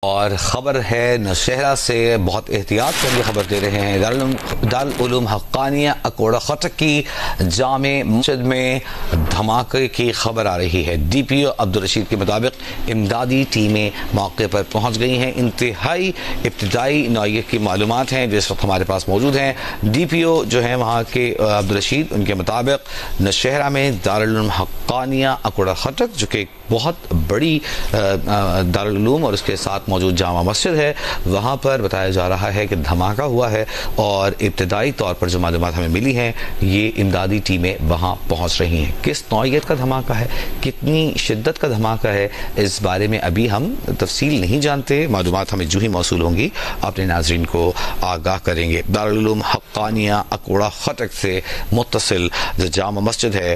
اور خبر ہے نوشہرہ سے، بہت احتیاط کر کے خبر دے رہے ہیں۔ دارالعلوم حقانیہ اکوڑہ خٹک کی جامع مسجد میں دھماکے کی خبر آ رہی ہے۔ ڈی پی او عبدالرشید کے مطابق امدادی ٹیمیں موقع پر پہنچ گئی ہیں۔ انتہائی ابتدائی نوعیت کی معلومات ہیں جو اس وقت ہمارے پاس موجود ہیں۔ ڈی پی او جو ہیں وہاں کے عبدالرشید، ان کے مطابق نوشہرہ میں دارالعلوم حقانیہ اکوڑہ خٹک، جو کہ بہت بڑی دارالعلوم اور اس کے ساتھ موجود جامع مسجد ہے، وہاں پر بتایا جا رہا ہے کہ دھماکہ ہوا ہے، اور ابتدائی طور پر جو معلومات ہمیں ملی ہیں یہ امدادی ٹیمیں وہاں پہنچ رہی ہیں۔ کس نوعیت کا دھماکہ ہے، کتنی شدت کا دھماکہ ہے، اس بارے میں ابھی ہم تفصیل نہیں جانتے۔ معلومات ہمیں جو ہی موصول ہوں گی اپنے ناظرین کو آگاہ کریں گے۔ دارالعلوم حقانیہ اکوڑہ خٹک سے متصل جو جامع مسجد ہے،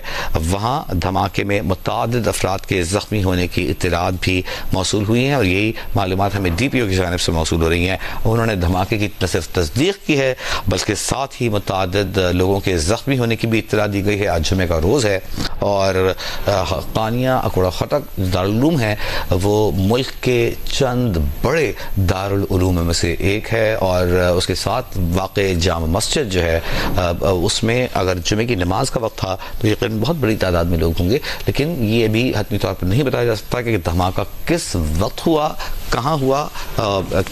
وہاں دھماکے میں متعدد افراد کے زخمی ہونے کی اطلاعات بھی موصول ہوئی ہیں، اور یہی معلومات ہمیں ڈی پی او کی جانب سے موصول ہو رہی ہیں۔ انہوں نے دھماکے کی نہ صرف تصدیق کی ہے بلکہ ساتھ ہی متعدد لوگوں کے زخمی ہونے کی بھی اطلاع دی گئی ہے۔ آج جمعہ کا روز ہے، اور حقانیہ اکوڑہ خٹک دارالعلوم ہے وہ ملک کے چند بڑے دارالعلوم میں سے ایک ہے، اور اس کے ساتھ واقع جامع مسجد جو ہے اس میں اگر جمعہ کی نماز کا وقت تھا تو یقیناً بہت بڑی تعداد میں لوگ ہوں گے، لیکن یہ بھی حتمی طور پر نہیں بتایا جا سکتا کہ دھماکہ کس وقت ہوا، کہاں ہوا،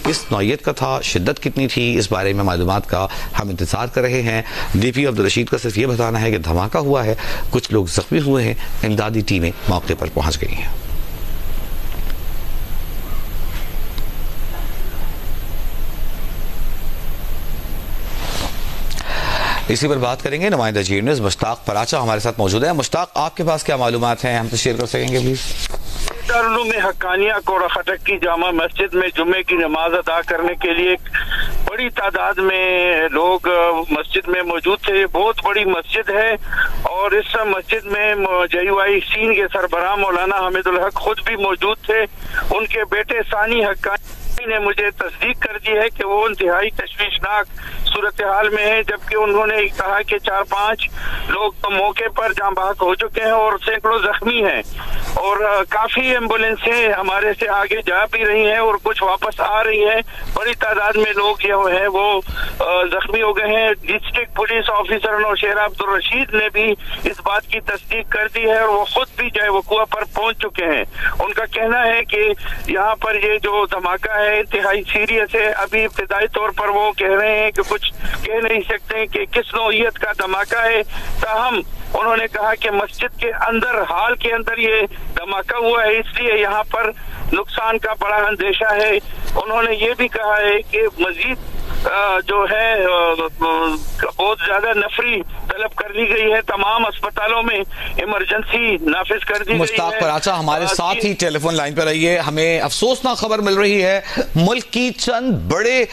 کس نوعیت کا تھا، شدت کتنی تھی۔ اس بارے میں معلومات کا ہم انتظار کر رہے ہیں۔ ڈی پی او عبدالرشید کا صرف یہ بتانا ہے کہ دھماکہ ہوا ہے، کچھ لوگ زخمی ہوئے ہیں، امدادی ٹیمیں موقع پر پہنچ گئی ہیں۔ اسی پر بات کریں گے، نمائندہ جی نیوز مشتاق پراچا ہمارے ساتھ موجود ہیں۔ مشتاق، آپ کے پاس کیا معلومات ہیں، ہم سے شیئر کر سکیں گے پلیز؟ دارالعلوم حقانیہ اکوڑہ خٹک کی جامع مسجد میں جمعے کی نماز ادا کرنے کے لیے بڑی تعداد میں لوگ مسجد میں موجود تھے۔ یہ بہت بڑی مسجد ہے، اور اس مسجد میں JYC کے سربراہ مولانا حمید الحق خود بھی موجود تھے۔ ان کے بیٹے ثانی حقانی نے مجھے تصدیق کر دی ہے کہ وہ انتہائی تشویشناک صورتحال میں ہے، جبکہ انہوں نے کہا کہ 4-5 لوگ موقع پر جاں بحق ہو چکے ہیں اور سینکڑوں زخمی ہیں، اور کافی ایمبولینسیں ہمارے سے آگے جا بھی رہی ہیں اور کچھ واپس آ رہی ہیں۔ بڑی تعداد میں لوگ جو ہیں وہ زخمی ہو گئے ہیں۔ District police officer Nowshera Abdul Rashid نے بھی اس بات کی تصدیق کر دی ہے، اور وہ خود بھی جائے وقوع پر پہنچ چکے ہیں۔ ان کا کہنا ہے کہ یہاں پر یہ جو دھماکہ ہے انتہائی سیریس ہے۔ ابھی ابتدائی طور پر وہ کہہ رہے ہیں کہ کچھ کہہ نہیں سکتے کہ کس نوعیت کا دھماکہ ہے، تاہم انہوں نے کہا کہ مسجد کے اندر، حال کے اندر یہ دھماکہ ہوا ہے، اس لیے یہاں پر نقصان کا بڑا اندیشہ ہے۔ انہوں نے یہ بھی کہا ہے کہ مزید جو ہے بہت زیادہ نفری طلب کر لی گئی ہے، تمام اسپتالوں میں ایمرجنسی نافذ کر دی گئی ہے۔ مشتاق پراچا ہمارے ساتھ ہی ٹیلی فون لائن پر رہیے۔ ہمیں افسوسناک خبر مل رہی ہے، ملک کی چند بڑے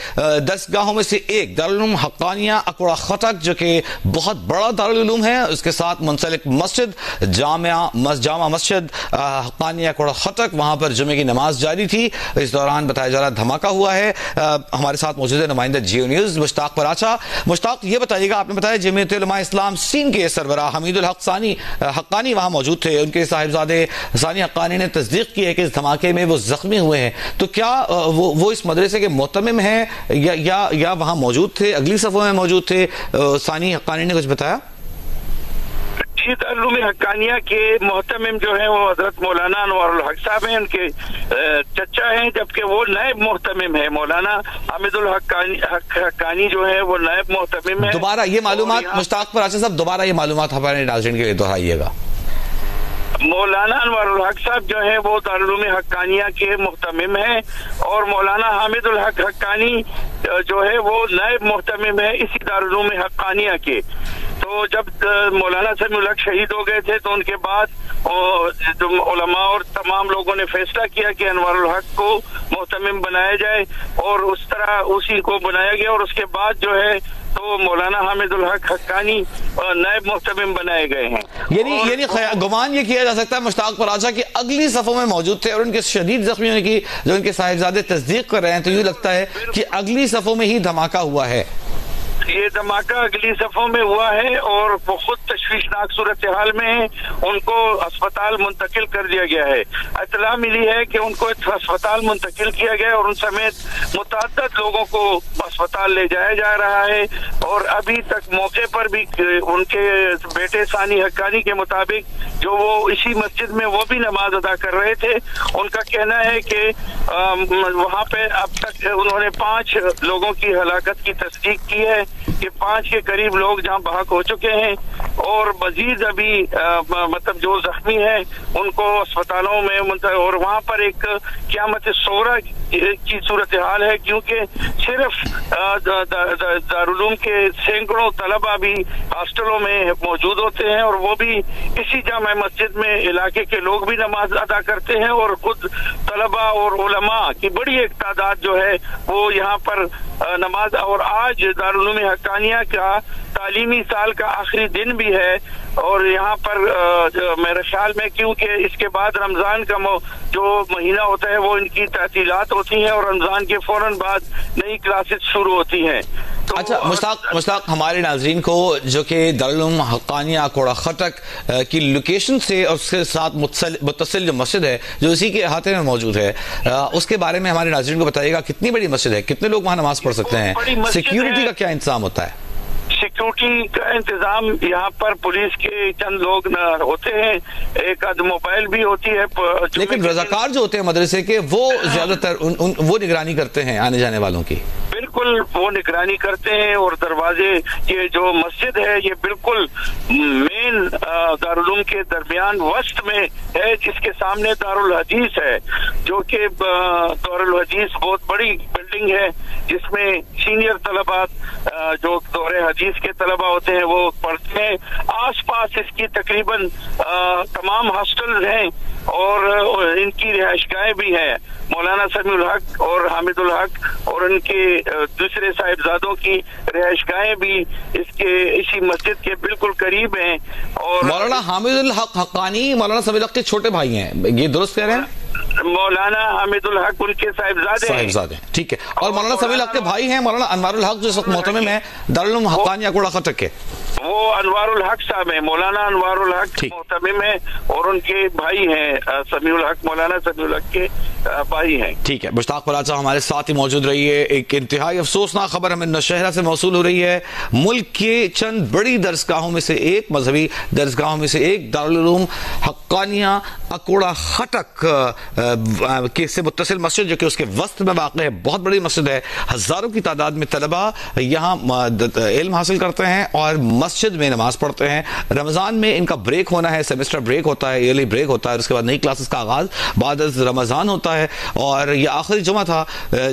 دستگاہوں میں سے ایک دارالعلوم حقانیہ اکوڑہ خٹک، جو کہ بہت بڑا دارالعلوم ہے، اس کے ساتھ منسلک مسجد جامع مسجد حقانیہ اکوڑہ خٹک، وہاں پر جمعے کی نماز جاری تھی۔ اس دوران بتایا جا رہا دھماکہ ہوا ہے۔ ہمارے ساتھ موجود ہے نمائندہ جیو نیوز مشتاق پراچا۔ مشتاق، یہ بتائیے گا، آپ نے بتایا جمعیت علماء اسلام سندھ کے سربراہ حمید الحق حقانی وہاں موجود تھے، ان کے صاحبزادے ثانی حقانی نے تصدیق کی ہے کہ اس دھماکے میں وہ زخمی ہوئے ہیں، تو کیا وہ اس مدرسے کے محتمم ہیں یا وہاں موجود تھے، اگلی صفوں میں موجود تھے؟ ثانی حقانی نے کچھ بتایا؟ دارالعلوم حقانیہ کے محتمم جو ہیں وہ حضرت مولانا انوار الحق صاحب ہیں، ان کے چچا ہیں، جبکہ وہ نائب محتمم ہے۔ مولانا حمید الحق حقانی جو ہے وہ نائب محتمم ہے۔ دوبارہ یہ معلومات مشتاق پراچا صاحب، دوبارہ یہ معلومات ہمارے ناظرین کے لیے دہرائیے گا۔ مولانا انوار الحق صاحب جو ہیں وہ دارالعلوم حقانیہ کے محتمم ہیں، اور مولانا حامد الحق حقانی جو ہے وہ نائب محتمم ہے اسی دارالعلوم حقانیہ کے۔ تو جب مولانا سمیع الحق شہید ہو گئے تھے تو ان کے بعد علماء اور تمام لوگوں نے فیصلہ کیا کہ انوار الحق کو محتمم بنایا جائے، اور اس طرح اسی کو بنایا گیا، اور اس کے بعد جو ہے تو مولانا حامد الحق حقانی نائب محتمم بنائے گئے ہیں۔ یعنی گمان یہ کیا جا سکتا ہے مشتاق پراچا کہ اگلی صفوں میں موجود تھے، اور ان کے شدید زخمی ہونے کی جو ان کے صاحبزادے تصدیق کر رہے ہیں، تو یہ لگتا ہے کہ اگلی صفوں میں ہی دھماکہ ہوا ہے۔ یہ دھماکہ اگلی صفوں میں ہوا ہے اور بہت تشویشناک صورتحال میں ہے. ان کو اسپتال منتقل کر دیا گیا ہے. اطلاع ملی ہے کہ ان کو اسپتال منتقل کیا گیا ہے اور ان سمیت متعدد لوگوں کو اسپتال لے جایا جا رہا ہے. اور ابھی تک موقع پر بھی ان کے بیٹے ثانی حقانی کے مطابق جو وہ اسی مسجد میں وہ بھی نماز ادا کر رہے تھے، ان کا کہنا ہے کہ وہاں پہ اب تک انہوں نے 5 لوگوں کی ہلاکت کی تصدیق کی ہے کہ 5 کے قریب لوگ جہاں بحق ہو چکے ہیں اور مزید ابھی مطلب جو زخمی ہیں ان کو اسپتالوں میں اور وہاں پر ایک قیامت صغریٰ کی صورتحال ہے، کیونکہ صرف دارالعلوم کے سینکڑوں طلبہ بھی ہاسٹلوں میں موجود ہوتے ہیں اور وہ بھی اسی جامع مسجد میں علاقے کے لوگ بھی نماز ادا کرتے ہیں اور خود طلبہ اور علماء کی بڑی ایک تعداد جو ہے وہ یہاں پر نماز. اور آج دارالعلوم حقانیہ کا تعلیمی سال کا آخری دن بھی ہے اور یہاں پر میرے خیال میں کیونکہ اس کے بعد رمضان کا جو مہینہ ہوتا ہے وہ ان کی تعطیلات ہوتی ہیں اور رمضان کے فوراً بعد نئی کلاسز شروع ہوتی ہیں. اچھا مشتاق، ہمارے ناظرین کو جو کہ دارالعلوم حقانیہ اکوڑہ خٹک کی لوکیشن سے اور اس کے ساتھ متصل جو مسجد ہے جو اسی کے احاطے میں موجود ہے، اس کے بارے میں ہمارے ناظرین کو بتائیے گا کتنی بڑی مسجد ہے، کتنے لوگ وہاں نماز پڑھ سکتے ہیں، سیکیورٹی کا کیا انتظام ہوتا ہے؟ سیکیورٹی کا انتظام یہاں پر پولیس کے چند لوگ ہوتے ہیں، ایک آدھ موبائل بھی ہوتی ہے، لیکن رضاکار جو ہوتے ہیں مدرسے کے وہ زیادہ تر وہ نگرانی کرتے ہیں آنے جانے والوں کی. بالکل وہ نگرانی کرتے ہیں اور دروازے، یہ جو مسجد ہے یہ بالکل مین دارالعلوم کے درمیان وسط میں ہے، جس کے سامنے دارالحدیث ہے جو کہ دارالحدیث بہت بڑی بلڈنگ ہے جس میں سینئر طلباء جو دور حدیث کے طلباء ہوتے ہیں وہ پڑھتے ہیں. آس پاس اس کی تقریباً تمام ہاسٹلز ہیں اور ان کی رہائش گاہیں بھی ہیں. مولانا سمیع الحق اور حامد الحق اور ان کے دوسرے صاحبزادوں کی رہائش گاہیں بھی اسی مسجد کے بالکل قریب ہیں. اور مولانا حامد الحق حقانی مولانا سمیع الحق کے چھوٹے بھائی ہیں، یہ درست کہہ رہے ہیں؟ مولانا حامد الحق ان کے صاحبزادے ہیں. ٹھیک ہے. اور مولانا سمیع الحق کے بھائی ہیں مولانا انوار الحق جو اس وقت محتمم ہے دارالعلوم حقانیہ اکوڑہ خٹک کے، وہ انوار الحق صاحب ہیں، مولانا انوار الحق محتمم ہیں اور ان کے بھائی ہیں سمیع الحق، مولانا سمیع الحق کے بھائی ہیں. ٹھیک ہے. مشتاق پراچا ہمارے ساتھ ہی موجود رہی ہے. ایک انتہائی افسوسناک خبر ہمیں نوشہرہ سے موصول ہو رہی ہے. ملک کے چند بڑی درسگاہوں میں سے ایک، مذہبی درسگاہوں میں سے ایک، دارالعلوم حقانیہ اکوڑہ خٹک کے سے متصل مسجد جو کہ اس کے وسط میں واقع ہے، بہت بڑی مسجد ہے، ہزاروں کی تعداد میں طلبہ یہاں علم حاصل کرتے ہیں اور مسجد میں نماز پڑھتے ہیں. رمضان میں ان کا بریک ہونا ہے، سیمسٹر بریک ہوتا ہے، ایئرلی بریک ہوتا ہے، اس کے بعد نئی کلاسز کا آغاز بعد از رمضان ہوتا ہے اور یہ آخری جمعہ تھا.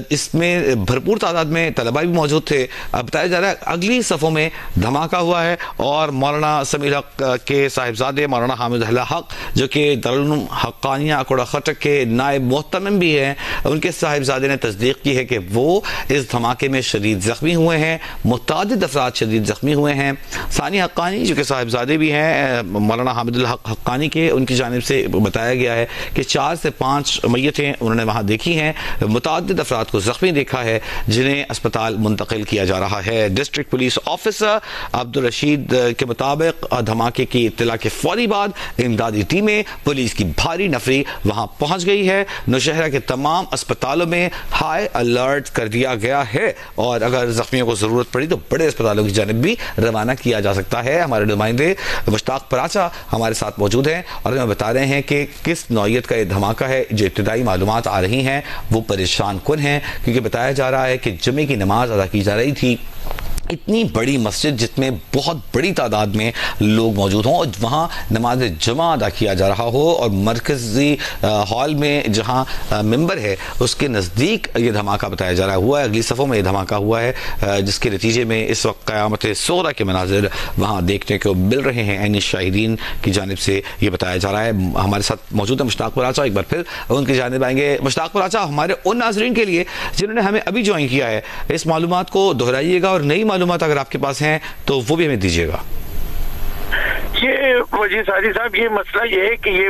اس میں بھرپور تعداد میں طلبہ بھی موجود تھے. بتایا جا رہا ہے اگلی صفوں میں دھماکہ ہوا ہے اور مولانا سمیع الحق کے صاحبزادے مولانا حامد الحق جو کہ دارالعلوم حقانیہ اکوڑہ خٹک کے نائب محتمم بھی ہیں، ان کے صاحبزادے نے تصدیق کی ہے کہ وہ اس دھماکے میں شدید زخمی ہوئے ہیں. متعدد افراد شدید زخمی ہوئے ہیں. ثانی حقانی جو کہ صاحبزادے بھی ہیں مولانا حامد الحق حقانی کے، ان کی جانب سے بتایا گیا ہے کہ 4 سے 5 میتیں انہوں نے وہاں دیکھی ہیں. متعدد افراد کو زخمی دیکھا ہے جنہیں اسپتال منتقل کیا جا رہا ہے. ڈسٹرکٹ پولیس آفیسر عبدالرشید کے مطابق دھماکے کی اطلاع کے فوری بعد امدادی ٹیمیں، پولیس کی بھاری نفری وہاں پہنچ گئی ہے. نوشہرہ کے تمام اسپتالوں میں ہائی الرٹ کر دیا گیا ہے اور اگر زخمیوں کو ضرورت پڑی تو بڑے اسپتالوں کی جانب بھی روانہ کیا جا سکتا ہے. ہمارے نمائندے مشتاق پراچا ہمارے ساتھ موجود ہیں اور ہمیں بتا رہے ہیں کہ کس نوعیت کا یہ دھماکہ ہے. جو ابتدائی معلومات آ رہی ہیں وہ پریشان کن ہیں کیونکہ بتایا جا رہا ہے کہ جمعے کی نماز ادا کی جا رہی تھی. اتنی بڑی مسجد جس میں بہت بڑی تعداد میں لوگ موجود ہوں اور وہاں نماز جمعہ ادا کیا جا رہا ہو اور مرکزی ہال میں جہاں ممبر ہے اس کے نزدیک یہ دھماکہ بتایا جا رہا ہوا ہے. اگلی صفوں میں یہ دھماکہ ہوا ہے جس کے نتیجے میں اس وقت قیامت صغریٰ کے مناظر وہاں دیکھنے کو مل رہے ہیں. عینی شاہدین کی جانب سے یہ بتایا جا رہا ہے. ہمارے ساتھ موجود ہے مشتاق پراچا، ایک بار پھر ان کی جانب آئیں گے. مشتاق پراچا، ہمارے ان ناظرین کے لیے جنہوں نے ہمیں ابھی جوائن کیا ہے اس معلومات کو دہرائیے گا اور نئی معلومات اگر آپ کے پاس ہیں تو وہ بھی ہمیں دیجیے گا. یہ وزیر سعدی صاحب، یہ مسئلہ یہ ہے کہ یہ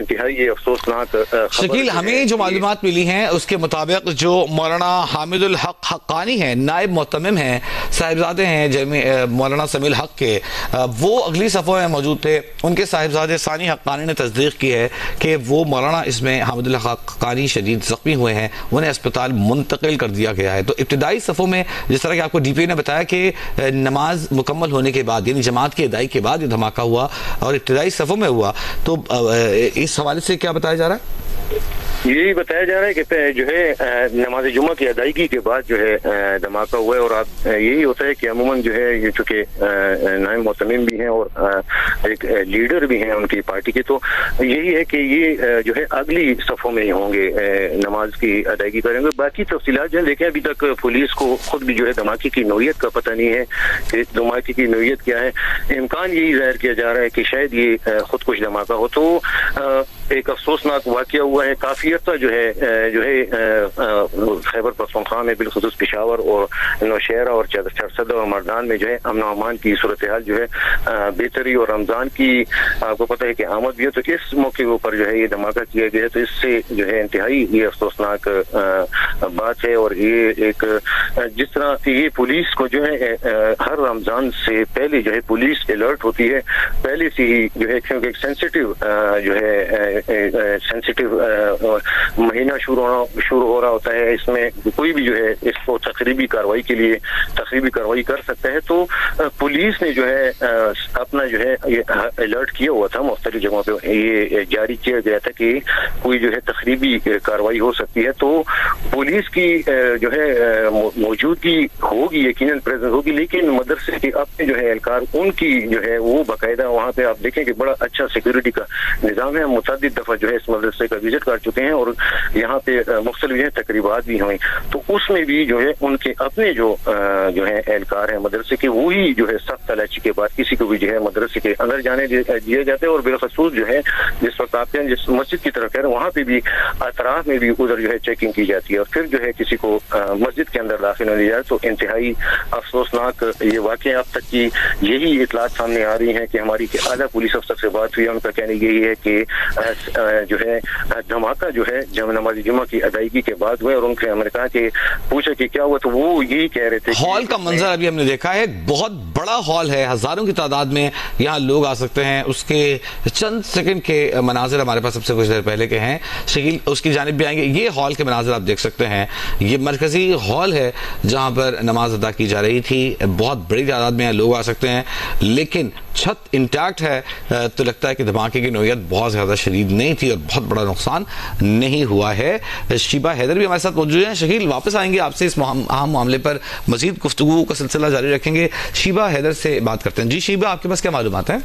انتہائی افسوسناک شکیل ہمیں جو معلومات ملی ہیں اس کے مطابق جو مولانا حامد الحق حقانی ہیں، نائب محتمم ہیں، صاحبزادے ہیں مولانا سمیع الحق کے، وہ اگلی صفوں میں موجود تھے. ان کے صاحبزادے ثانی حقانی نے تصدیق کی ہے کہ وہ مولانا اس میں حامد الحق حقانی شدید زخمی ہوئے ہیں، انہیں اسپتال منتقل کر دیا گیا ہے. تو ابتدائی صفوں میں جس طرح کہ آپ کو ڈی پی نے بتایا کہ نماز مکمل ہونے کے بعد یعنی جماعت کی ادائی کے بعد یہ دھماکہ ہوا اور ابتدائی صفوں میں ہوا، تو اس حوالے سے کیا بتایا جا رہا ہے؟ یہی بتایا جا رہا ہے کہ جو ہے نماز جمعہ کی ادائیگی کے بعد جو ہے دھماکہ ہوا ہے. اور آپ یہی ہوتا ہے کہ عموماً جو ہے یہ چونکہ نائب محتمم بھی ہیں اور ایک لیڈر بھی ہیں ان کی پارٹی کے، تو یہی ہے کہ یہ جو ہے اگلی صفوں میں ہی ہوں گے، نماز کی ادائیگی کریں گے. باقی تفصیلات جو ہے دیکھیں، ابھی تک پولیس کو خود بھی جو ہے دھماکے کی نوعیت کا پتہ نہیں ہے کہ دھماکے کی نوعیت کیا ہے. امکان یہی ظاہر کیا جا رہا ہے کہ شاید یہ خود کش دھماکہ ہو. تو ایک افسوسناک واقعہ ہوا ہے. کافی عرصہ جو ہے خیبر پختونخوا میں بالخصوص پشاور اور نوشہرہ اور چرسدہ اور مردان میں جو ہے امن و امان کی صورتحال جو ہے بہتری اور رمضان کی آپ کو پتہ ہے کہ آمد بھی ہے، تو اس موقع کے اوپر جو ہے یہ دھماکہ کیا گیا ہے. تو اس سے جو ہے انتہائی یہ افسوسناک بات ہے. اور یہ ایک جس طرح یہ پولیس کو جو ہے ہر رمضان سے پہلے جو ہے پولیس الرٹ ہوتی ہے پہلے سے ہی جو ہے، کیونکہ ایک سینسٹیو جو ہے مہینہ شروع ہو رہا ہوتا ہے. اس میں کوئی بھی جو ہے اس کو تقریبی کارروائی کر سکتا ہے. تو پولیس نے جو ہے اپنا جو ہے یہ الرٹ کیا ہوا تھا، مختلف جگہوں پہ یہ جاری کیا گیا تھا کہ کوئی جو ہے تقریبی کارروائی ہو سکتی ہے. تو پولیس کی جو ہے موجودگی ہوگی، یقیناً پریزنس ہوگی، لیکن مدرسے کے اپنے جو ہے اہلکار ان کی جو ہے وہ باقاعدہ وہاں پہ آپ دیکھیں کہ بڑا اچھا سیکورٹی کا نظام ہے. متعدد دفعہ جو ہے اس مدرسے کا وزٹ کر چکے ہیں اور یہاں پہ مختلف جو ہے تقریبات بھی ہوئیں. تو اس میں بھی جو ہے ان کے اپنے جو ہے اہلکار ہیں مدرسے کے، وہی جو ہے سخت تلاشی کے بعد کسی کو بھی جو ہے مدرسے کے اندر جانے دیا جاتا ہے. اور بالخصوص جو ہے جس وقت آپ جس مسجد کی طرف کہہ رہے ہیں وہاں پہ بھی اطراف میں بھی ادھر جو ہے چیکنگ کی جاتی ہے اور پھر جو ہے کسی کو مسجد کے اندر داخل ہونے دیا جائے. تو انتہائی افسوسناک یہ واقعہ اب تک کی یہی اطلاعات سامنے آ رہی ہیں کہ ہماری اعلیٰ پولیس افسر سے بات ہوئی ہے، ان کا کہنا یہی ہے کہ جو ہے دھماکہ جو ہے نماز جمعہ کی ادائیگی کے بعد ہوئے. اور ان سے ہم نے کہا کہ پوچھا کہ کیا ہوا، تو وہ یہی کہہ رہے تھے. ہال کا منظر ابھی ہم نے دیکھا ہے، بہت بڑا ہال ہے، ہزاروں کی تعداد میں یہاں لوگ آ سکتے ہیں. اس کے چند سیکنڈ کے مناظر ہمارے پاس سب سے کچھ دیر پہلے کے ہیں، شکیل اس کی جانب بھی آئیں گے. یہ ہال کے مناظر آپ دیکھ سکتے ہیں، یہ مرکزی ہال ہے جہاں پر نماز ادا کی جا رہی تھی. بہت بڑی تعداد میں لوگ آ سکتے ہیں، لیکن چھت انٹیکٹ ہے. تو لگتا ہے کہ دھماکے کی نوعیت بہت زیادہ شدید نہیں تھی اور بہت بڑا نقصان نہیں ہوا ہے. شیبہ حیدر بھی ہمارے ساتھ موجود ہیں. شکیل واپس آئیں گے آپ سے، اس اہم معاملے پر مزید گفتگو کا سلسلہ جاری رکھیں گے. شیبہ حیدر سے بات کرتے ہیں. جی شیبہ، آپ کے پاس کیا معلومات ہیں؟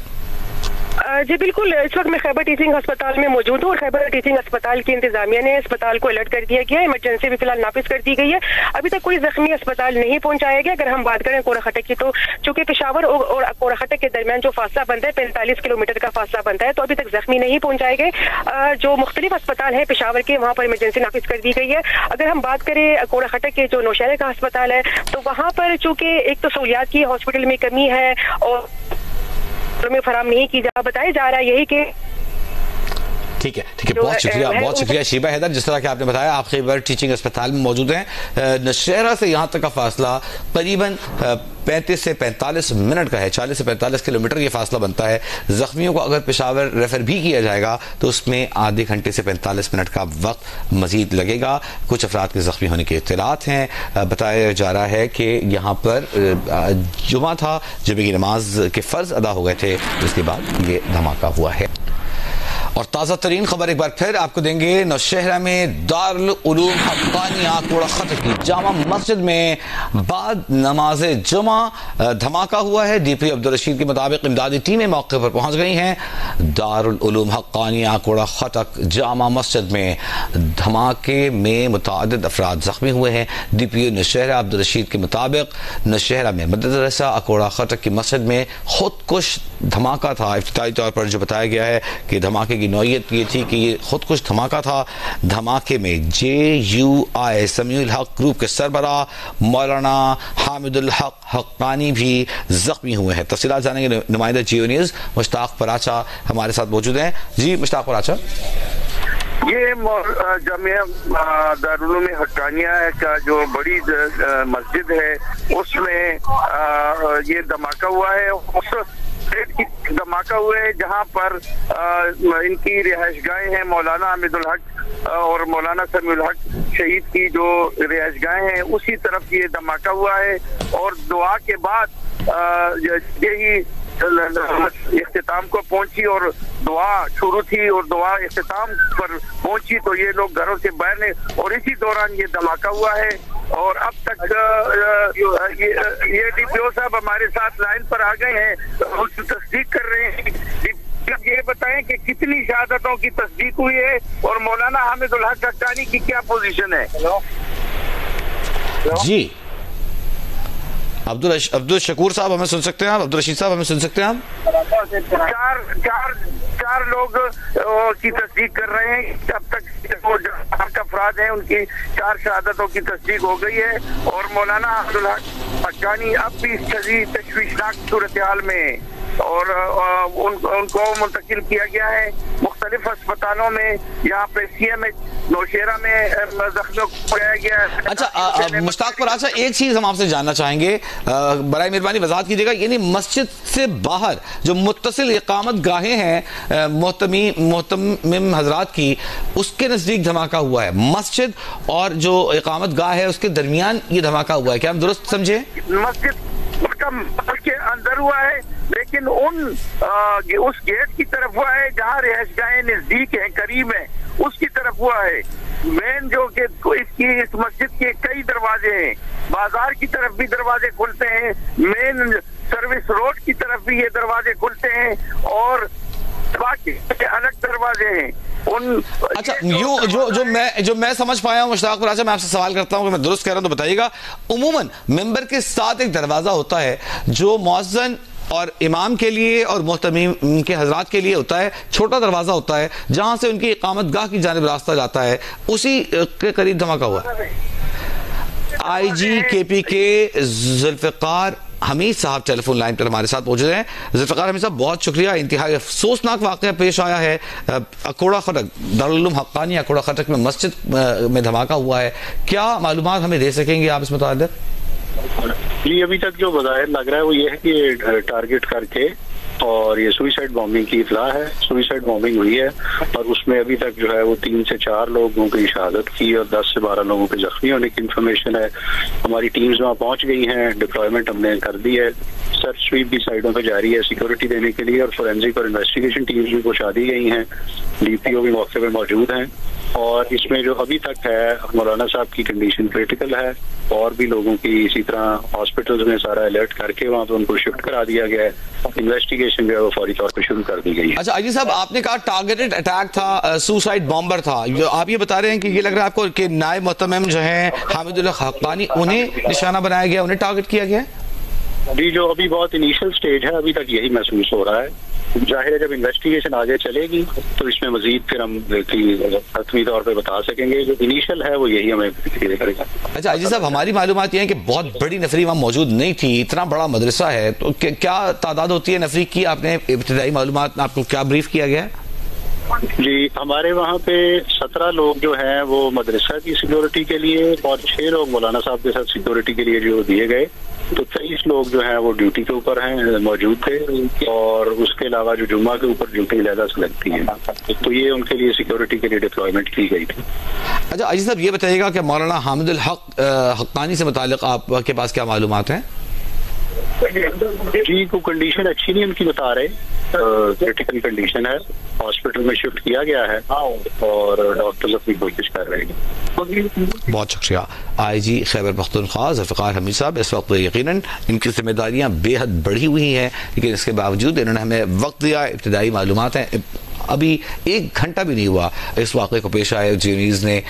جی بالکل، اس وقت میں خیبر ٹیچنگ ہسپتال میں موجود ہوں اور خیبر ٹیچنگ ہسپتال کی انتظامیہ نے اسپتال کو الرٹ کر دیا گیا ہے. ایمرجنسی بھی فی الحال نافذ کر دی گئی ہے. ابھی تک کوئی زخمی اسپتال نہیں پہنچایا گیا. اگر ہم بات کریں کوڑا خٹک کی، تو چونکہ پشاور اور کوڑا خٹک کے درمیان جو فاصلہ بنتا ہے 45 کلومیٹر کا فاصلہ بنتا ہے، تو ابھی تک زخمی نہیں پہنچائے گئے. جو مختلف اسپتال ہیں پشاور کے، وہاں پر ایمرجنسی نافذ کر دی گئی ہے. اگر ہم بات کریں کوڑا خٹک کے جو نوشہرہ کا اسپتال ہے، تو وہاں پر چونکہ ایک تو سہولیات کی ہاسپٹل میں کمی ہے اور میں فراہم نہیں کی بتایا جا رہا ہے یہی کہ ٹھیک ہے بہت شکریہ شیبہ حیدر. جس طرح کہ آپ نے بتایا آپ خیبر ٹیچنگ اسپتال میں موجود ہیں. نوشہرہ سے یہاں تک کا فاصلہ قریباً 35 سے 45 منٹ کا ہے، 40 سے 45 کلومیٹر یہ فاصلہ بنتا ہے. زخمیوں کو اگر پشاور ریفر بھی کیا جائے گا تو اس میں آدھے گھنٹے سے 45 منٹ کا وقت مزید لگے گا. کچھ افراد کے زخمی ہونے کے اطلاعات ہیں. بتایا جا رہا ہے کہ یہاں پر جمعہ تھا، جمعہ کی نماز کے فرض ادا ہو گئے تھے، جس کے بعد یہ دھماکہ ہوا ہے. اور تازہ ترین خبر ایک بار پھر آپ کو دیں گے. نوشہرہ میں دارالعلوم حقانیہ کوڑا خٹک کی جامع مسجد میں بعد نماز جمعہ دھماکہ ہوا ہے. ڈی پی عبدالرشید کے مطابق امدادی ٹیمیں موقع پر پہنچ گئی ہیں. دارالعلوم حقانیہ کوڑا خٹک جامع مسجد میں دھماکے میں متعدد افراد زخمی ہوئے ہیں. ڈی پی نوشہرہ عبدالرشید کے مطابق نوشہرہ میں مدرسہ کوڑا خٹک کی مسجد میں خودکش دھماکہ تھا. ابتدائی طور پر جو بتایا گیا ہے کہ دھماکے کی کی نوعیت یہ تھی کہ یہ خود کش دھماکہ تھا. دھماکے میں JUI سمیع الحق گروپ کے سربراہ مولانا حامد الحق حقانی بھی زخمی ہوئے ہیں. تفصیلات جانیں گے نمائندہ جیو نیوز مشتاق پراچا ہمارے ساتھ موجود ہیں. جی مشتاق پراچا. یہ جامعہ دارالعلوم حقانیہ کا جو بڑی مسجد ہے اس میں یہ دھماکہ ہوا ہے. دھماکہ ہوا ہے جہاں پر ان کی رہائش گاہیں ہیں مولانا حامد الحق اور مولانا سمیع الحق شہید کی جو رہائش گاہیں ہیں اسی طرف یہ دھماکہ ہوا ہے. اور دعا کے بعد یہی اختتام کو پہنچی اور دعا شروع تھی اور دعا اختتام پر پہنچی تو یہ لوگ گھروں سے باہر نے اور اسی دوران یہ دھماکہ ہوا ہے. اور اب تک یہ DPO صاحب ہمارے ساتھ لائن پر آ گئے ہیں, تصدیق کر رہے ہیں. یہ بتائیں کہ کتنی شہادتوں کی تصدیق ہوئی ہے اور مولانا حامد الحق حقانی کی کیا پوزیشن ہے؟ جی عبد الشکور صاحب ہمیں سن سکتے ہیں آپ؟ عبد الرشید صاحب ہمیں سن سکتے ہیں آپ؟ چار لوگ کی تصدیق کر رہے ہیں. اب تک افراد ہیں ان کی 4 شہادتوں کی تصدیق ہو گئی ہے اور مولانا حامد الحق حقانی اب بھی شدید تشویشناک صورتحال میں اور ان کو منتقل کیا گیا ہے مختلف اسپتالوں میں. یہاں پہ CMH نوشیرہ میں زخمیوں کو پڑھایا گیا ہے. اچھا مشتاق پر اچھا ایک چیز ہم آپ سے جاننا چاہیں گے, برائے مہربانی وضاحت کیجیے گا, یعنی مسجد سے باہر جو متصل اقامت گاہیں ہیں محتمم حضرات کی, اس کے نزدیک دھماکہ ہوا ہے. مسجد اور جو اقامت گاہ ہے اس کے درمیان یہ دھماکہ ہوا ہے, کیا ہم درست سمجھے؟ مسجد کے اندر ہوا ہے لیکن اس گیٹ کی طرف ہوا ہے جہاں رہائش گاہیں نزدیک ہیں, قریب ہیں, اس کی طرف ہوا ہے. مین جو کہ اس مسجد کے کئی دروازے ہیں, بازار کی طرف بھی دروازے کھلتے ہیں, مین سروس روڈ کی طرف بھی یہ دروازے کھلتے ہیں اور باقی الگ دروازے ہیں. اچھا جو میں سمجھ پایا ہوں مشتاق پر, میں آپ سے سوال کرتا ہوں کہ میں درست کہہ رہا ہوں تو بتائیے گا. عموماً ممبر کے ساتھ ایک دروازہ ہوتا ہے جو مؤذن اور امام کے لیے اور محتمین کے حضرات کے لیے ہوتا ہے, چھوٹا دروازہ ہوتا ہے جہاں سے ان کی اقامت گاہ کی جانب راستہ جاتا ہے, اسی کے قریب دھماکہ ہوا ہے. IGKP کے ذوالفقار حمید صاحب ٹیلی فون لائن پر ہمارے ساتھ موجود ہیں. ذوالفقار حمید صاحب بہت شکریہ. انتہائی افسوسناک واقعہ پیش آیا ہے اکوڑا خٹک دارالعلوم حقانی اکوڑا خٹک میں مسجد میں دھماکہ ہوا ہے, کیا معلومات ہمیں دے سکیں گے آپ اس متعلق؟ جی ابھی تک جو بظاہر لگ رہا ہے وہ یہ ہے کہ ٹارگٹ کر کے اور یہ سوئسائڈ بامبنگ کی اطلاع ہے. سوئسائڈ بامبنگ ہوئی ہے اور اس میں ابھی تک جو ہے وہ 3 سے 4 لوگوں کی شہادت کی اور 10 سے 12 لوگوں کے زخمی ہونے کی انفارمیشن ہے. ہماری ٹیمز وہاں پہنچ گئی ہیں, ڈپلائمنٹ ہم نے کر دی ہے, سرچ سویپ بھی سائڈوں پہ جاری ہے سیکورٹی دینے کے لیے, اور فورینزک اور انویسٹیگیشن ٹیمز بھی پہنچا دی گئی ہیں. DPO بھی موقع پہ موجود ہیں. اور اس میں جو ابھی تک ہے مولانا صاحب کی کنڈیشن کریٹیکل ہے, اور بھی لوگوں کی اسی طرح ہاسپٹلز میں سارا الرٹ کر کے وہاں پہ ان کو شفٹ کرا دیا گیا ہے. انویسٹیگیشن جو ہے وہ فوری طور پہ شروع کر دی گئی ہے. اچھا عجیب صاحب, آپ نے کہا ٹارگیٹڈ اٹیک تھا, سوسائڈ بامبر تھا, آپ یہ بتا رہے ہیں کہ یہ لگ رہا ہے آپ کو کہ نائب محتمم جو ہیں حامد الحق حقانی انہیں نشانہ بنایا گیا, انہیں ٹارگٹ کیا گیا؟ جی جو ابھی بہت انیشل سٹیج ہے ابھی تک یہی محسوس ہو رہا ہے. ظاہر ہے جب انویسٹیگیشن آگے چلے گی تو اس میں مزید پھر ہم حتمی طور پہ بتا سکیں گے. جو انیشل ہے وہ یہی ہمیں کرے گا. اچھا عجیب صاحب, ہماری معلومات یہ ہیں کہ بہت بڑی نفری وہاں موجود نہیں تھی, اتنا بڑا مدرسہ ہے, تو کیا تعداد ہوتی ہے نفری کی؟ آپ نے ابتدائی معلومات آپ کو کیا بریف کیا گیا ہے؟ جی ہمارے وہاں پہ 17 لوگ جو ہیں وہ مدرسہ کی سیکورٹی کے لیے اور 6 لوگ مولانا صاحب کے ساتھ سیکورٹی کے لیے جو دیے گئے, تو 23 لوگ جو ہیں وہ ڈیوٹی کے اوپر ہیں موجود تھے, اور اس کے علاوہ جو جمعہ کے اوپر ڈیوٹی علیحدہ سے لگتی ہے تو یہ ان کے لیے سیکورٹی کے لیے ڈپلائمنٹ کی گئی تھی. اچھا عجیب صاحب یہ بتائیے گا کہ مولانا حامد الحق حقانی سے متعلق آپ کے پاس کیا معلومات ہیں؟ جی کو کنڈیشن اچھی نہیں ان کی بتا رہے, کریٹیکل کنڈیشن ہے, ہاسپٹل میں شفٹ کیا گیا ہے اور ڈاکٹرز اپنی کوشش کر رہے ہیں. بہت شکریہ. IG خیبر پختونخوا ذوالفقار حمید صاحب, اس وقت یقیناً ان کی ذمہ داریاں بے حد بڑھی ہوئی ہیں, لیکن اس کے باوجود انہوں نے ہمیں وقت دیا, ابتدائی معلومات ہیں ابھی 1 گھنٹہ بھی نہیں ہوا اس واقعے کو پیش آئے. جی نیوز نے